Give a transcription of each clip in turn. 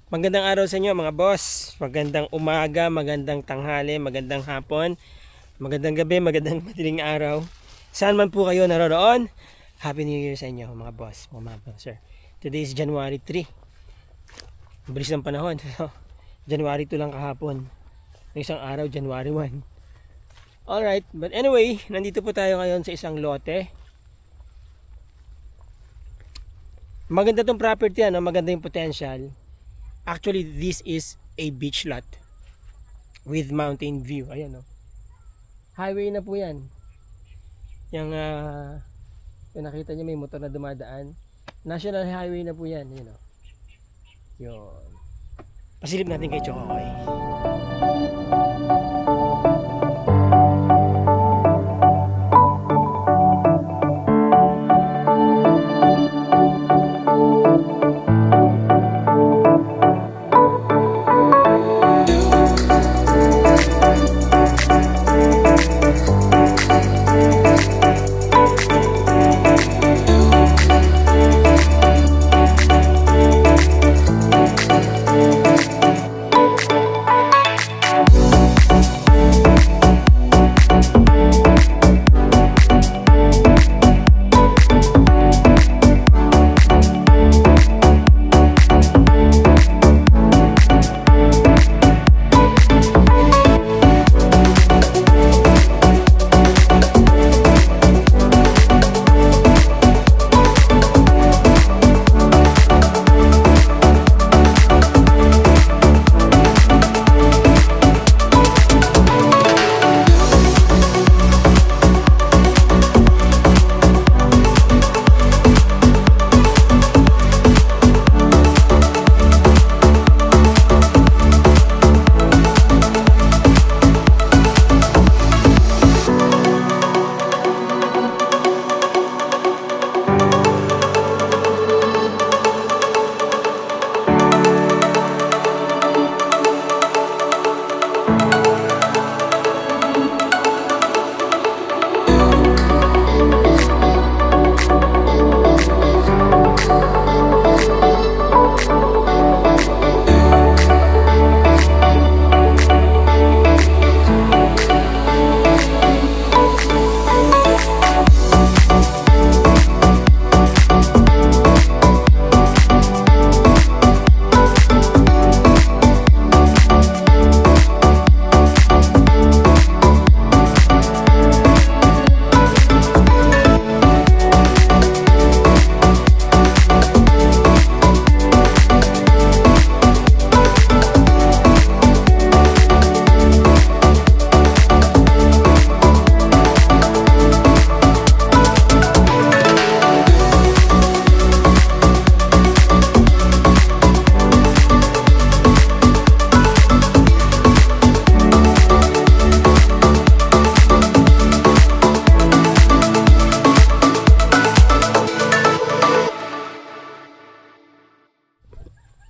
Magandang araw sa inyo mga boss. Magandang umaga, magandang tanghali, magandang hapon, magandang gabi, magandang madaling araw. Saan man po kayo naroroon, Happy New Year sa inyo mga boss, mga sir. Today is January 3. Bilis ng panahon. January 2 lang kahapon. Isang araw, January 1. Alright, but anyway, nandito po tayo ngayon sa isang lote. Maganda tong property, maganda yung potential. Actually, this is a beach lot with mountain view. Ayan, highway na po yan. Yung nakita niyo may motor na dumadaan. National highway na po yan. Yun. Pasilip natin kay Chokoy.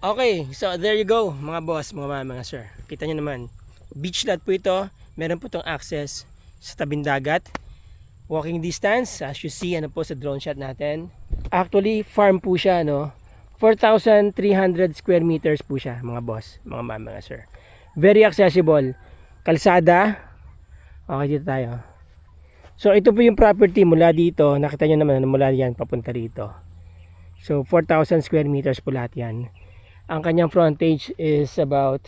Okay, so there you go mga boss, mga sir. Kita nyo naman, beach lot po ito. Meron po itong access sa tabing dagat. Walking distance, as you see po sa drone shot natin. Actually, farm po siya, 4,300 square meters po siya mga boss, mga sir. Very accessible. Kalsada. Okay, dito tayo. So ito po yung property mula dito. Nakita nyo naman, mula yan papunta rito. So 4,000 square meters po lahat yan. Ang kanyang frontage is about,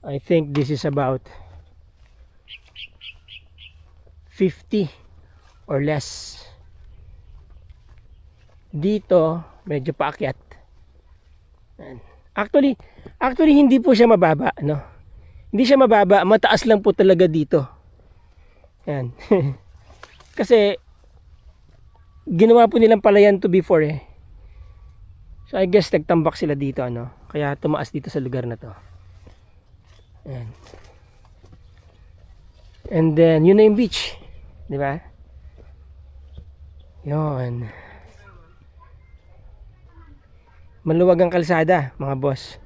I think this is about 50 or less. Dito medyo paakyat. Actually hindi po siya mababa, Hindi siya mababa, mataas lang po talaga dito. Yan. Kasi ginawa po nilang palayan to before So I guess nagtambak sila dito, kaya tumaas dito sa lugar na to. Ayan. And then yun na yung beach, di ba? Yun. Maluwag ang kalsada, mga boss.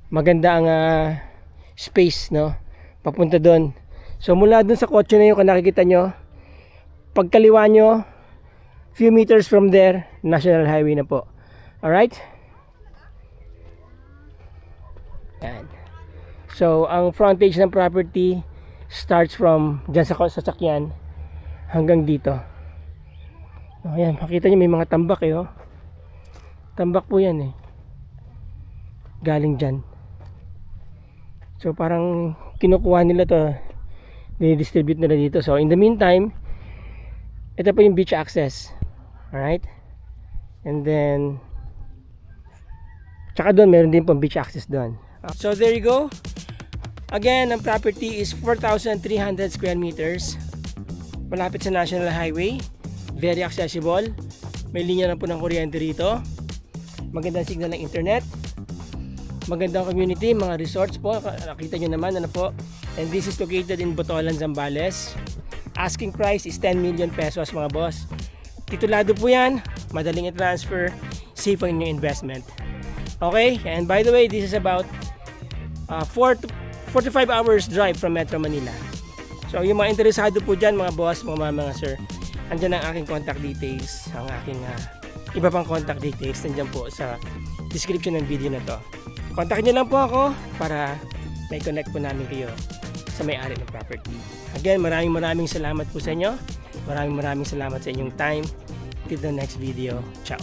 Maganda ang space, papunta doon. So mula doon sa kotse na yun, kung nakikita nyo, pagkaliwa nyo, few meters from there, National Highway na po. Alright? Yan. So, ang frontage ng property starts from dyan sa sasakyan hanggang dito. Ayan, makita nyo may mga tambak eh. Oh. Tambak po yan eh. Galing dyan. So, parang kinukuha nila to. Dinidistribute nila dito. So, in the meantime, ito po yung beach access. Alright? And then, tsaka doon, meron din pong beach access doon. So, there you go. Again, ang property is 4,300 square meters. Malapit sa National Highway. Very accessible. May linya na po ng kuryente rito. Magandang signal ng internet. Magandang community, mga resorts po. Nakita nyo naman, ano po. And this is located in Botolan, Zambales. Asking price is 10 million pesos, mga boss. Titulado po yan. Madaling i-transfer. Safe ang inyong investment. Okay? And by the way, this is about 4 to 5 hours drive from Metro Manila. So yung mga interesado po dyan, mga boss, mga sir, andyan ang aking contact details, ang aking iba pang contact details, nandyan po sa description ng video na to. Contact nyo lang po ako para may connect po namin kayo sa may-ari ng property. Again, maraming salamat po sa inyo. Maraming salamat sa inyong time. Till the next video. Ciao.